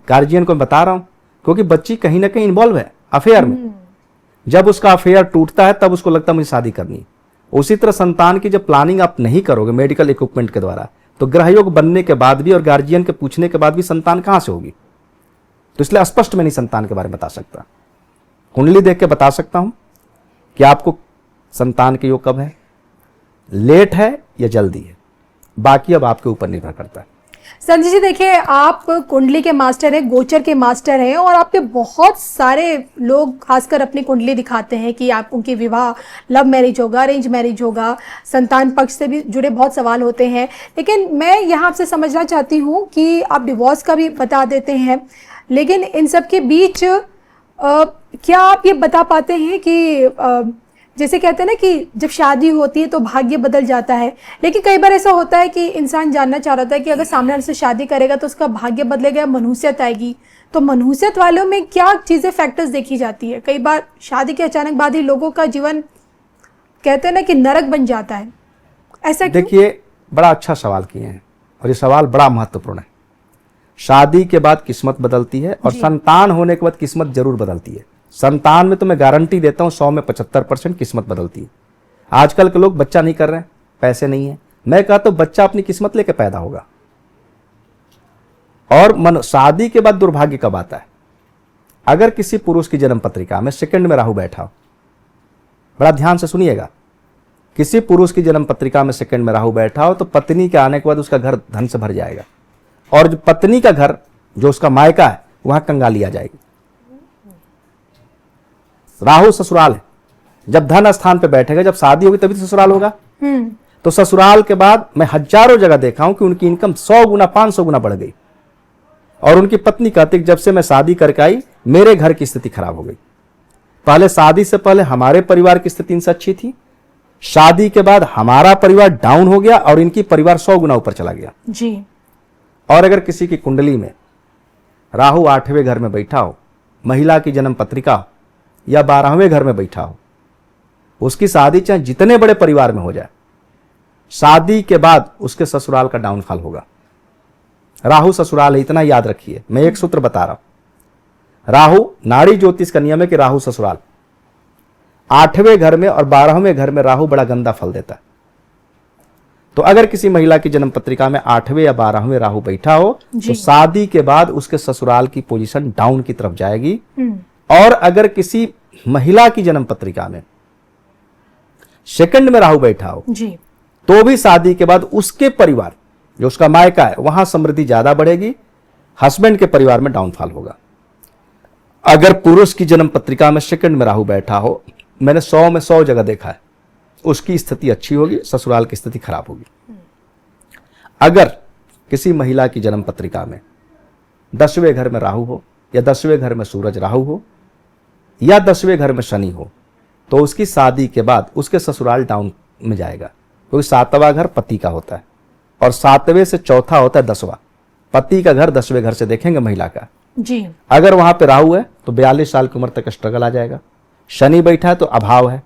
गार्जियन को मैं बता रहा हूं क्योंकि बच्ची कहीं ना कहीं इन्वॉल्व है अफेयर में। जब उसका अफेयर टूटता है तब उसको लगता है मुझे शादी करनी है। उसी तरह संतान की जब प्लानिंग आप नहीं करोगे मेडिकल इक्विपमेंट के द्वारा, तो ग्रह योग बनने के बाद भी और गार्जियन के पूछने के बाद भी संतान कहां से होगी। तो इसलिए स्पष्ट मैं नहीं संतान के बारे में बता सकता। कुंडली देख के बता सकता हूं कि आपको संतान के योग कब है, लेट है या जल्दी है, बाकी अब आपके ऊपर निर्भर करता है। संजय जी देखिए, आप कुंडली के मास्टर हैं, गोचर के मास्टर हैं, और आपके बहुत सारे लोग खासकर अपनी कुंडली दिखाते हैं कि आप उनकी विवाह लव मैरिज होगा, अरेंज मैरिज होगा, संतान पक्ष से भी जुड़े बहुत सवाल होते हैं। लेकिन मैं यहाँ आपसे समझना चाहती हूँ कि आप डिवोर्स का भी बता देते हैं, लेकिन इन सब के बीच क्या आप ये बता पाते हैं कि जैसे कहते हैं ना कि जब शादी होती है तो भाग्य बदल जाता है, लेकिन कई बार ऐसा होता है कि इंसान जानना चाह रहा था कि अगर सामने वाले से शादी करेगा तो उसका भाग्य बदलेगा, मनुष्यत आएगी। तो मनुष्यत वालों में क्या चीज़ें फैक्टर्स देखी जाती है? कई बार शादी के अचानक बाद ही लोगों का जीवन कहते हैं ना कि नरक बन जाता है, ऐसा क्यों? देखिए, बड़ा अच्छा सवाल किए हैं और ये सवाल बड़ा महत्वपूर्ण है। शादी के बाद किस्मत बदलती है और संतान होने के बाद किस्मत जरूर बदलती है। संतान में तो मैं गारंटी देता हूं 100 में 75% किस्मत बदलती है। आजकल के लोग बच्चा नहीं कर रहे हैं, पैसे नहीं है। मैं कहता हूं बच्चा अपनी किस्मत लेके पैदा होगा। और शादी के बाद दुर्भाग्य कब आता है? अगर किसी पुरुष की जन्म पत्रिका में सेकंड में राहु बैठा हो, बड़ा ध्यान से सुनिएगा, किसी पुरुष की जन्म पत्रिका में सेकंड में राहु बैठा हो तो पत्नी के आने के बाद उसका घर धन से भर जाएगा, और जो पत्नी का घर जो उसका मायका है वहां कंगाली आ जाएगी। राहु ससुराल है, जब धन स्थान पे बैठेगा, जब शादी होगी तभी तो ससुराल होगा। तो ससुराल के बाद मैं हजारों जगह देखा हूं कि उनकी इनकम 100 गुना 500 गुना बढ़ गई, और उनकी पत्नी कहती जब से मैं शादी करके आई मेरे घर की स्थिति खराब हो गई। पहले शादी से पहले हमारे परिवार की स्थिति इनसे अच्छी थी, शादी के बाद हमारा परिवार डाउन हो गया और इनकी परिवार 100 गुना ऊपर चला गया जी। और अगर किसी की कुंडली में राहु 8वें घर में बैठा हो, महिला की जन्म पत्रिका हो, या 12वें घर में बैठा हो, उसकी शादी चाहे जितने बड़े परिवार में हो जाए, शादी के बाद उसके ससुराल का डाउनफॉल होगा। राहु ससुराल है, इतना याद रखिए। मैं एक सूत्र बता रहा हूं, राहु नाड़ी ज्योतिष का नियम है कि राहु ससुराल, 8वें घर में और 12वें घर में राहु बड़ा गंदा फल देता है। तो अगर किसी महिला की जन्म पत्रिका में 8वें या 12वें राहु बैठा हो तो शादी के बाद उसके ससुराल की पोजीशन डाउन की तरफ जाएगी। और अगर किसी महिला की जन्म पत्रिका में सेकंड में राहु बैठा हो जी, तो भी शादी के बाद उसके परिवार जो उसका मायका है वहां समृद्धि ज्यादा बढ़ेगी, हस्बैंड के परिवार में डाउनफॉल होगा। अगर पुरुष की जन्म पत्रिका में सेकंड में राहु बैठा हो, मैंने 100 में 100 जगह देखा है, उसकी स्थिति अच्छी होगी, ससुराल की स्थिति खराब होगी। अगर किसी महिला की जन्म पत्रिका में 10वें घर में राहु हो, या 10वें घर में सूरज राहु हो, या 10वें घर में शनि हो, तो उसकी शादी के बाद उसके ससुराल डाउन में जाएगा, क्योंकि 7वां घर पति का होता है और 7वें से चौथा होता है 10वां। पति का घर 10वें घर से देखेंगे महिला का जी। अगर वहां पे राहु है तो 42 साल की उम्र तक स्ट्रगल आ जाएगा। शनि बैठा है तो अभाव है।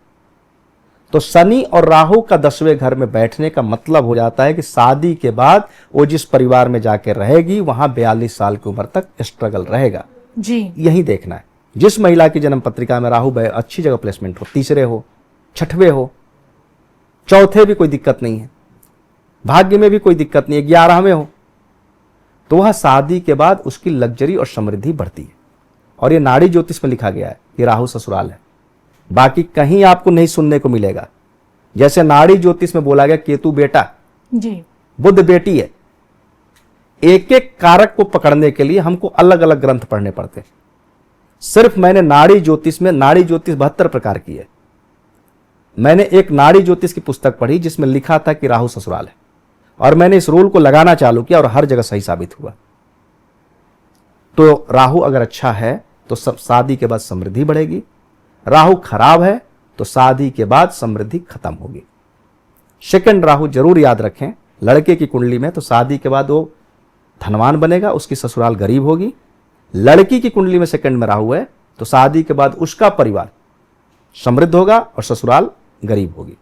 तो शनि और राहु का 10वें घर में बैठने का मतलब हो जाता है कि शादी के बाद वो जिस परिवार में जाके रहेगी वहां 42 साल की उम्र तक स्ट्रगल रहेगा। जी। यही देखना है। जिस महिला की जन्म पत्रिका में राहु अच्छी जगह प्लेसमेंट हो, तीसरे हो, छठवें हो, चौथे भी कोई दिक्कत नहीं है, भाग्य में भी कोई दिक्कत नहीं है, 11वें हो, तो वह शादी के बाद उसकी लग्जरी और समृद्धि बढ़ती है। और ये नाड़ी ज्योतिष में लिखा गया है कि राहु ससुराल है, बाकी कहीं आपको नहीं सुनने को मिलेगा। जैसे नाड़ी ज्योतिष में बोला गया केतु बेटा, जी। बुध बेटी है। एक एक कारक को पकड़ने के लिए हमको अलग अलग ग्रंथ पढ़ने पड़ते हैं। सिर्फ मैंने नाड़ी ज्योतिष में, नाड़ी ज्योतिष 72 प्रकार की है, मैंने एक नाड़ी ज्योतिष की पुस्तक पढ़ी जिसमें लिखा था कि राहु ससुराल है, और मैंने इस रूल को लगाना चालू किया और हर जगह सही साबित हुआ। तो राहु अगर अच्छा है तो शादी के बाद समृद्धि बढ़ेगी, राहु खराब है तो शादी के बाद समृद्धि खत्म होगी। सेकंड राहु जरूर याद रखें, लड़के की कुंडली में तो शादी के बाद वो धनवान बनेगा, उसकी ससुराल गरीब होगी। लड़की की कुंडली में सेकंड में राहु है तो शादी के बाद उसका परिवार समृद्ध होगा और ससुराल गरीब होगी।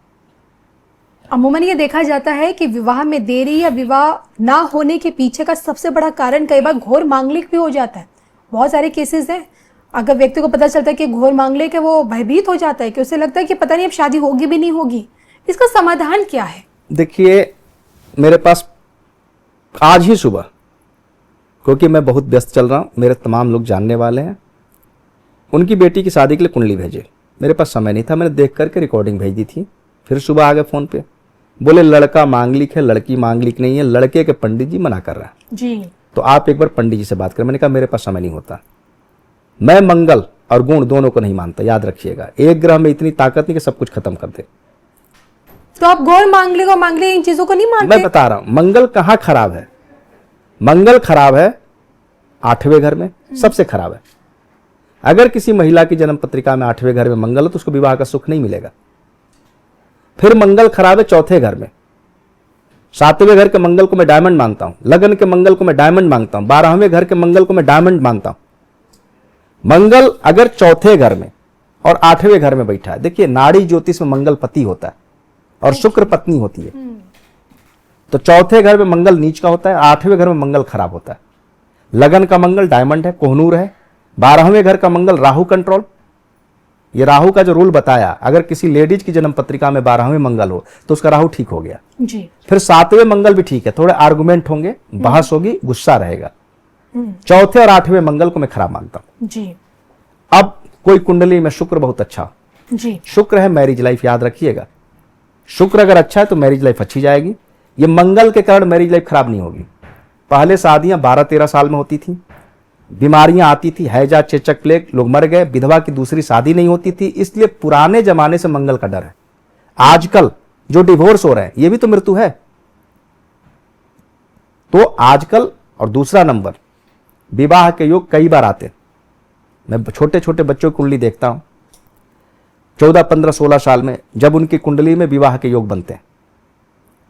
अमूमन ये देखा जाता है कि विवाह में देरी या विवाह ना होने के पीछे का सबसे बड़ा कारण कई बार घोर मांगलिक भी हो जाता है। बहुत सारे केसेस हैं, अगर व्यक्ति को पता चलता है कि घोर मांगलिक है, वो भयभीत हो जाता है कि उसे लगता है कि पता नहीं अब शादी होगी भी नहीं होगी। इसका समाधान क्या है? देखिए, मेरे पास आज ही सुबह, क्योंकि मैं बहुत व्यस्त चल रहा हूं, मेरे तमाम लोग जानने वाले हैं, उनकी बेटी की शादी के लिए कुंडली भेजे। मेरे पास समय नहीं था, मैंने देख करके रिकॉर्डिंग भेज दी थी। फिर सुबह आ गए फोन पे, बोले लड़का मांगलिक है, लड़की मांगलिक नहीं है, लड़के के पंडित जी मना कर रहे हैं जी। तो आप एक बार पंडित जी से बात करें। मैंने कहा मेरे पास समय नहीं होता, मैं मंगल और गुण दोनों को नहीं मानता, याद रखिएगा। एक ग्रह में इतनी ताकत नहीं कि सब कुछ खत्म कर दे। तो आप घोर मांगलिक और मांगलिक इन चीजों को नहीं मानते? मैं बता रहा हूं, मंगल कहां खराब है? मंगल खराब है 8वें घर में, सबसे खराब है। अगर किसी महिला की जन्म पत्रिका में 8वें घर में मंगल हो तो उसको विवाह का सुख नहीं मिलेगा। फिर मंगल खराब है 4थे घर में। 7वें घर के मंगल को मैं डायमंड मानता हूं, लगन के मंगल को मैं डायमंड मानता हूं, 12वें घर के मंगल को मैं डायमंड मानता हूं। मंगल अगर 4थे घर में और 8वें घर में बैठा है, देखिए नाड़ी ज्योतिष में मंगल पति होता है और शुक्र पत्नी होती है। तो 4थे घर में मंगल नीच का होता है, 8वें घर में मंगल खराब होता है। लगन का मंगल डायमंड है, कोहनूर है। 12वें घर का मंगल राहु कंट्रोल। ये राहु का जो रूल बताया, अगर किसी लेडीज की जन्म पत्रिका में 12वें मंगल हो तो उसका राहु ठीक हो गया जी। फिर 7वें मंगल भी ठीक है, थोड़े आर्गुमेंट होंगे, बहस होगी, गुस्सा रहेगा। 4थे और 8वें मंगल को मैं खराब मानता हूं। जी। अब कोई कुंडली में शुक्र बहुत अच्छा, जी। शुक्र है मैरिज लाइफ, याद रखिएगा। शुक्र अगर अच्छा है तो मैरिज लाइफ अच्छी जाएगी। ये मंगल के कारण मैरिज लाइफ खराब नहीं होगी। पहले शादियां 12-13 साल में होती थी, बीमारियां आती थी, हैजा, चेचक, प्लेग, लोग मर गए, विधवा की दूसरी शादी नहीं होती थी। इसलिए पुराने जमाने से मंगल का डर है। आजकल जो डिवोर्स हो रहे हैं ये भी तो मृत्यु है। तो आजकल, और दूसरा नंबर, विवाह के योग कई बार आते हैं। मैं छोटे छोटे बच्चों की कुंडली देखता हूं, 14, 15, 16 साल में, जब उनकी कुंडली में विवाह के योग बनते हैं,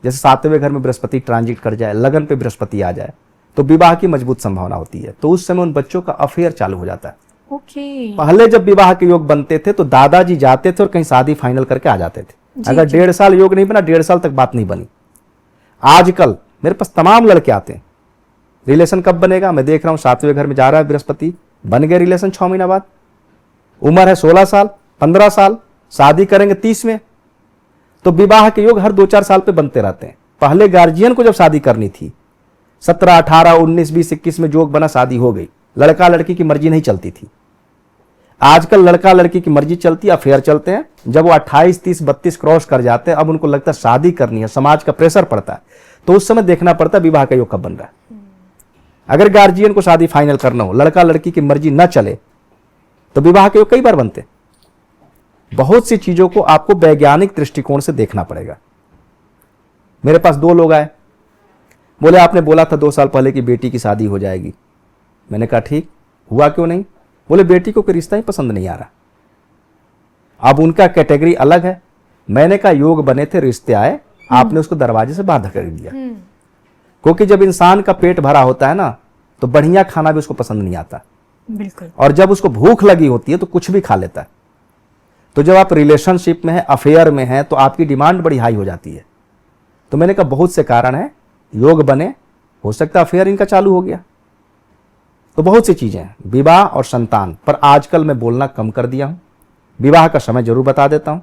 जैसे 7वें घर में बृहस्पति ट्रांजिट कर जाए, लगन पे बृहस्पति आ जाए, तो विवाह की मजबूत संभावना होती है। तो उस समय उन बच्चों का अफेयर चालू हो जाता है। ओके। पहले जब विवाह के योग बनते थे तो दादाजी जाते थे और कहीं शादी फाइनल करके आ जाते थे। अगर 1.5 साल योग नहीं बना, 1.5 साल तक बात नहीं बनी। आजकल मेरे पास तमाम लड़के आते हैं, रिलेशन कब बनेगा? मैं देख रहा हूं 7वें घर में जा रहा है बृहस्पति, बन गए रिलेशन 6 महीना बाद। उम्र है 16 साल, 15 साल, शादी करेंगे 30 में। तो विवाह के योग हर 2-4 साल पे बनते रहते हैं। पहले गार्जियन को जब शादी करनी थी 17, 18, 19, 20, 21 में जोग बना, शादी हो गई। लड़का लड़की की मर्जी नहीं चलती थी। आजकल लड़का लड़की की मर्जी चलती है, अफेयर चलते हैं। जब वो 28, 30, 32 क्रॉस कर जाते हैं, अब उनको लगता है शादी करनी है, समाज का प्रेशर पड़ता है, तो उस समय देखना पड़ता है विवाह का योग कब बन रहा है। अगर गार्जियन को शादी फाइनल करना हो, लड़का लड़की की मर्जी न चले, तो विवाह के योग कई बार बनते। बहुत सी चीजों को आपको वैज्ञानिक दृष्टिकोण से देखना पड़ेगा। मेरे पास 2 लोग आए, बोले आपने बोला था 2 साल पहले कि बेटी की शादी हो जाएगी। मैंने कहा ठीक, हुआ क्यों नहीं? बोले बेटी को कोई रिश्ता ही पसंद नहीं आ रहा। अब उनका कैटेगरी अलग है। मैंने कहा योग बने थे, रिश्ते आए, आपने उसको दरवाजे से बाहर धकेल दिया। क्योंकि जब इंसान का पेट भरा होता है ना, तो बढ़िया खाना भी उसको पसंद नहीं आता। बिल्कुल। और जब उसको भूख लगी होती है तो कुछ भी खा लेता है। तो जब आप रिलेशनशिप में है, अफेयर में है, तो आपकी डिमांड बड़ी हाई हो जाती है। तो मैंने कहा बहुत से कारण है, योग बने, हो सकता है अफेयर इनका चालू हो गया। तो बहुत सी चीजें हैं, विवाह और संतान पर आजकल मैं बोलना कम कर दिया हूं। विवाह का समय जरूर बता देता हूं।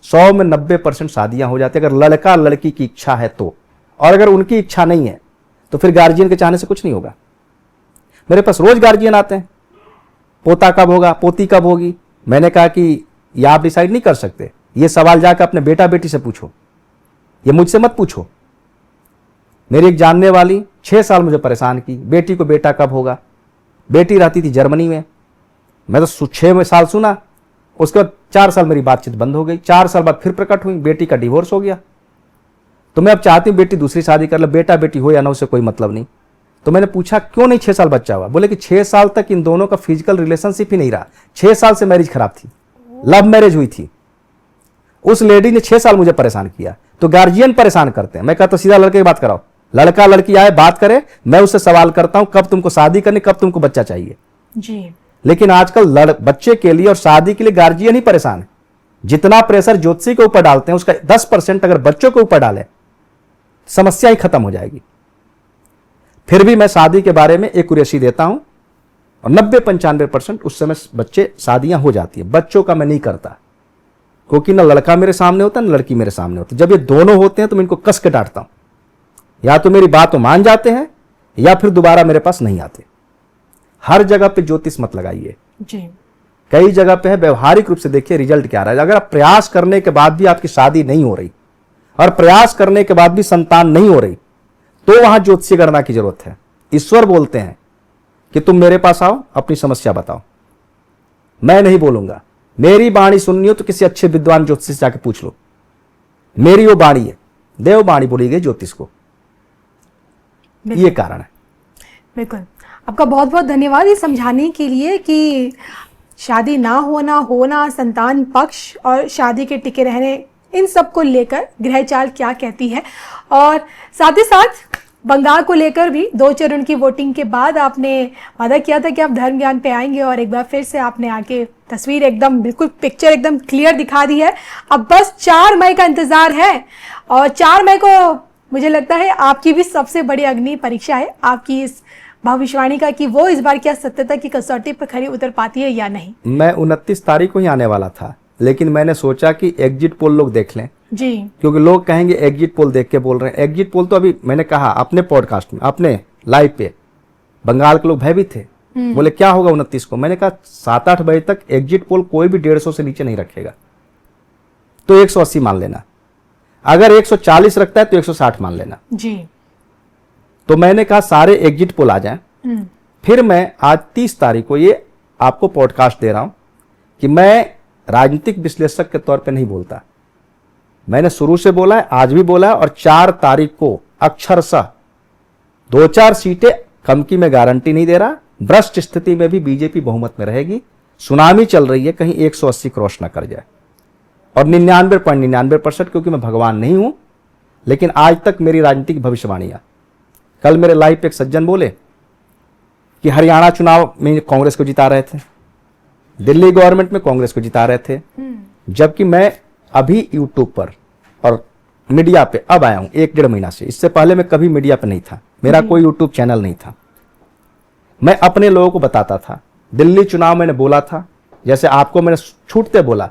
100 में 90% शादियां हो जाती है अगर लड़का लड़की की इच्छा है तो, और अगर उनकी इच्छा नहीं है तो फिर गार्जियन के चाहने से कुछ नहीं होगा। मेरे पास रोज गार्जियन आते हैं, पोता कब होगा, पोती कब होगी। मैंने कहा कि यह आप डिसाइड नहीं कर सकते, ये सवाल जाकर अपने बेटा बेटी से पूछो, ये मुझसे मत पूछो। मेरी एक जानने वाली 6 साल मुझे परेशान की, बेटी को बेटा कब होगा। बेटी रहती थी जर्मनी में, मैं तो 6 साल सुना, उसके बाद 4 साल मेरी बातचीत बंद हो गई। 4 साल बाद फिर प्रकट हुई, बेटी का डिवोर्स हो गया। तो मैं अब चाहती हूं बेटी दूसरी शादी कर ले, बेटा बेटी हो या ना, उससे कोई मतलब नहीं। तो मैंने पूछा क्यों नहीं 6 साल बच्चा हुआ। बोले कि 6 साल तक इन दोनों का फिजिकल रिलेशनशिप ही नहीं रहा। 6 साल से मैरिज खराब थी, लव मैरिज हुई थी। उस लेडी ने 6 साल मुझे परेशान किया। तो गार्जियन परेशान करते हैं। मैं कहता सीधा लड़के की बात कराओ, लड़का लड़की आए बात करे, मैं उससे सवाल करता हूं कब तुमको शादी करनी, कब तुमको बच्चा चाहिए जी। लेकिन आजकल बच्चे के लिए और शादी के लिए गार्जियन ही परेशान है। जितना प्रेशर ज्योतिषी के ऊपर डालते हैं उसका 10% अगर बच्चों के ऊपर डाले, समस्या ही खत्म हो जाएगी। फिर भी मैं शादी के बारे में एक्यूरेसी देता हूं और 90-95% उस समय बच्चे शादियां हो जाती है। बच्चों का मैं नहीं करता, क्योंकि ना लड़का मेरे सामने होता ना लड़की मेरे सामने होती। जब ये दोनों होते हैं तो मैं इनको कस के डांटता हूं, या तो मेरी बात तो मान जाते हैं या फिर दोबारा मेरे पास नहीं आते। हर जगह पे ज्योतिष मत लगाइए जी। कई जगह पे है, व्यवहारिक रूप से देखिए रिजल्ट क्या आ रहा है। अगर आप प्रयास करने के बाद भी आपकी शादी नहीं हो रही और प्रयास करने के बाद भी संतान नहीं हो रही, तो वहां ज्योतिषीय गणना की जरूरत है। ईश्वर बोलते हैं कि तुम मेरे पास आओ, अपनी समस्या बताओ, मैं नहीं बोलूंगा। मेरी वाणी सुननी हो तो किसी अच्छे विद्वान ज्योतिषी से जाके पूछ लो, मेरी वो वाणी है, देव वाणी बोली गई ज्योतिष को। ये कारण है। बिल्कुल, आपका बहुत बहुत धन्यवाद ये समझाने के लिए कि शादी ना होना, होना, संतान पक्ष और शादी के टिके रहने, इन सब को लेकर ग्रह चाल क्या कहती है। और साथ ही साथ बंगाल को लेकर भी 2 चरण की वोटिंग के बाद आपने वादा किया था कि आप धर्म ज्ञान पे आएंगे, और एक बार फिर से आपने आके तस्वीर एकदम बिल्कुल पिक्चर एकदम क्लियर दिखा दी है। अब बस 4 मई का इंतजार है, और 4 मई को मुझे लगता है आपकी भी सबसे बड़ी अग्नि परीक्षा है आपकी इस भविष्यवाणी का, कि वो इस बार क्या सत्यता की कसौटी पर खरी उतर पाती है या नहीं। मैं 29 तारीख को ही आने वाला था, लेकिन मैंने सोचा कि एग्जिट पोल लोग देख लें जी, क्योंकि लोग कहेंगे एग्जिट पोल देख के बोल रहे हैं। एग्जिट पोल तो अभी मैंने कहा अपने पॉडकास्ट में, अपने लाइव पे, बंगाल के लोग भयभीत थे, बोले क्या होगा 29 को। मैंने कहा 7-8 बजे तक एग्जिट पोल कोई भी 150 से नीचे नहीं रखेगा, तो 180 मान लेना। अगर 140 रखता है तो 160 मान लेना जी। तो मैंने कहा सारे एग्जिट पोल आ जाएं। फिर मैं आज 30 तारीख को ये आपको पॉडकास्ट दे रहा हूं कि मैं राजनीतिक विश्लेषक के तौर पे नहीं बोलता। मैंने शुरू से बोला है, आज भी बोला है, और 4 तारीख को अक्षरशः 2-4 सीटें कम की मैं गारंटी नहीं दे रहा। भ्रष्ट स्थिति में भी बीजेपी बहुमत में रहेगी। सुनामी चल रही है, कहीं 180 क्रॉस ना कर जाए। और 99.99%, क्योंकि मैं भगवान नहीं हूं, लेकिन आज तक मेरी राजनीतिक भविष्यवाणियां। कल मेरे लाइव पे एक सज्जन बोले कि हरियाणा चुनाव में कांग्रेस को जिता रहे थे, दिल्ली गवर्नमेंट में कांग्रेस को जिता रहे थे, जबकि मैं अभी यूट्यूब पर और मीडिया पे अब आया हूं 1-1.5 महीना से। इससे पहले मैं कभी मीडिया पे नहीं था, मेरा कोई यूट्यूब चैनल नहीं था। मैं अपने लोगों को बताता था। दिल्ली चुनाव मैंने बोला था, जैसे आपको मैंने छूटते बोला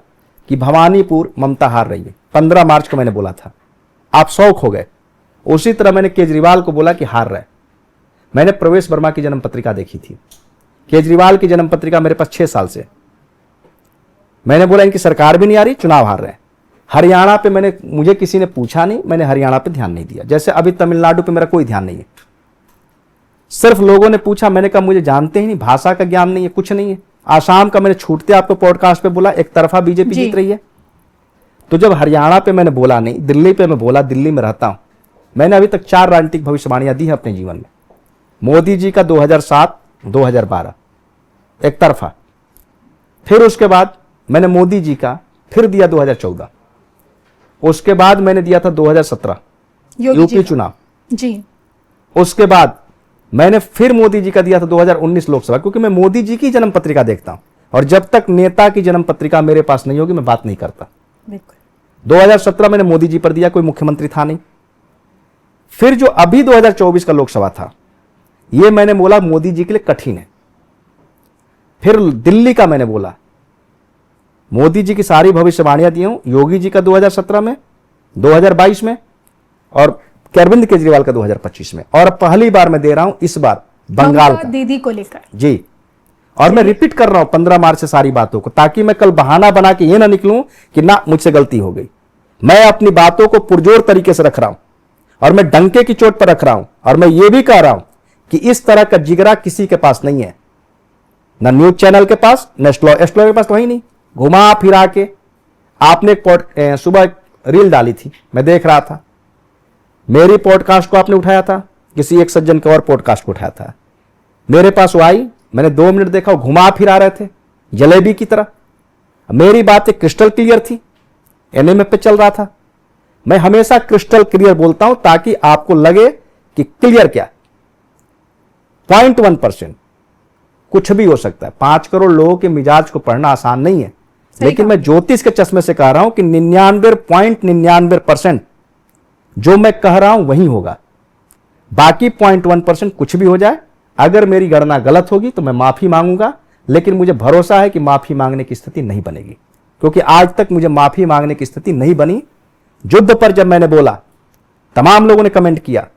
कि भवानीपुर ममता हार रही है, 15 मार्च को मैंने बोला था, आप शौक हो गए। उसी तरह मैंने केजरीवाल को बोला कि हार रहे। मैंने प्रवेश वर्मा की जन्म पत्रिका देखी थी, केजरीवाल की जन्म पत्रिका मेरे पास 6 साल से। मैंने बोला इनकी सरकार भी नहीं आ रही, चुनाव हार रहे हैं। हरियाणा पे मुझे किसी ने पूछा नहीं, मैंने हरियाणा पे ध्यान नहीं दिया। जैसे अभी तमिलनाडु पे मेरा कोई ध्यान नहीं है, सिर्फ लोगों ने पूछा, मैंने कहा मुझे जानते ही नहीं, भाषा का ज्ञान नहीं है, कुछ नहीं है। आसाम का मैंने छूटते आपको पॉडकास्ट पे बोला, एक तरफा बीजेपी जीत रही है। तो जब हरियाणा पे मैंने बोला नहीं, दिल्ली पे मैं बोला, दिल्ली में रहता हूं। मैंने अभी तक 4 राजनीतिक भविष्यवाणियां दी है अपने जीवन में। मोदी जी का 2007-2012 एक तरफा, फिर उसके बाद मैंने मोदी जी का फिर दिया 2014, उसके बाद मैंने दिया था 2017 यूपी चुनाव जी, उसके बाद मैंने फिर मोदी जी का दिया था 2019 लोकसभा, क्योंकि मैं मोदी जी की जन्म पत्रिका देखता हूं, और जब तक नेता की जन्म पत्रिका मेरे पास नहीं होगी मैं बात नहीं करता। 2017 मैंने मोदी जी पर दिया, कोई मुख्यमंत्री था नहीं। फिर जो अभी 2024 का लोकसभा था, ये मैंने बोला मोदी जी के लिए कठिन है, फिर दिल्ली का मैंने बोला, मोदी जी की सारी भविष्यवाणियां दी हूं, योगी जी का 2017 में, 2022 में और अरविंद केजरीवाल का 2025 में, और पहली बार मैं दे रहा हूं इस बार बंगाल ममता का दीदी को लेकर। जी। और मैं रिपीट कर रहा हूं 15 मार्च से सारी बातों को, ताकि मैं कल बहाना बना के ये ना निकलूं कि ना मुझसे गलती हो गई। मैं अपनी बातों को पुरजोर तरीके से रख रहा हूं और मैं डंके की चोट पर रख रहा हूं, और मैं ये भी कह रहा हूं कि इस तरह का जिगरा किसी के पास नहीं है, ना न्यूज चैनल के पास, न एस्ट्रो के पास, तो ही नहीं। घुमा फिरा के आपने सुबह रील डाली थी, मैं देख रहा था, मेरी पॉडकास्ट को आपने उठाया था, किसी एक सज्जन के और पॉडकास्ट को उठाया था, मेरे पास वो आई, मैंने 2 मिनट देखा, वो घुमा फिरा रहे थे जलेबी की तरह। मेरी बातें क्रिस्टल क्लियर थी, एनएमएफ पे चल रहा था। मैं हमेशा क्रिस्टल क्लियर बोलता हूं ताकि आपको लगे कि क्लियर क्या, 0.1% कुछ भी हो सकता है। 5 करोड़ लोगों के मिजाज को पढ़ना आसान नहीं है, लेकिन मैं ज्योतिष के चश्मे से कह रहा हूं कि 99.99% जो मैं कह रहा हूं वही होगा। बाकी 0.1% कुछ भी हो जाए, अगर मेरी गणना गलत होगी तो मैं माफी मांगूंगा, लेकिन मुझे भरोसा है कि माफी मांगने की स्थिति नहीं बनेगी, क्योंकि आज तक मुझे माफी मांगने की स्थिति नहीं बनी। युद्ध पर जब मैंने बोला, तमाम लोगों ने कमेंट किया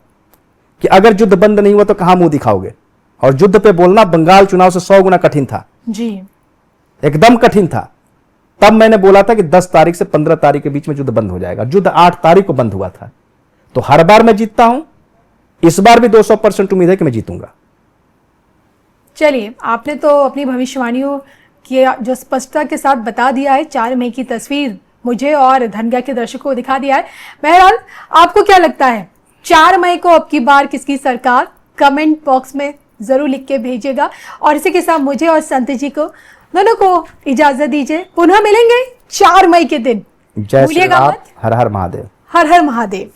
कि अगर युद्ध बंद नहीं हुआ तो कहां मुंह दिखाओगे, और युद्ध पे बोलना बंगाल चुनाव से 100 गुना कठिन था जी, एकदम कठिन था। तब मैंने बोला था कि 10 तारीख से 15 तारीख के बीच में युद्ध बंद हो जाएगा। युद्ध 8 तारीख को बंद हुआ था। तो हर बार मैं जीतता हूं, इस बार भी 200% उम्मीद है कि मैं जीतूंगा। चलिए, आपने तो अपनी भविष्यवाणियों की जो स्पष्टता के साथ बता दिया है, 4 मई की तस्वीर मुझे और धनगा के दर्शकों को दिखा दिया है। बहरहाल, आपको क्या लगता है 4 मई को अब की बार किसकी सरकार? कमेंट बॉक्स में जरूर लिख के भेजिएगा। और इसी के साथ मुझे और संत जी को दोनों को इजाजत दीजिए, पुनः मिलेंगे 4 मई के दिन। जय श्री राम, हर हर महादेव। हर हर महादेव।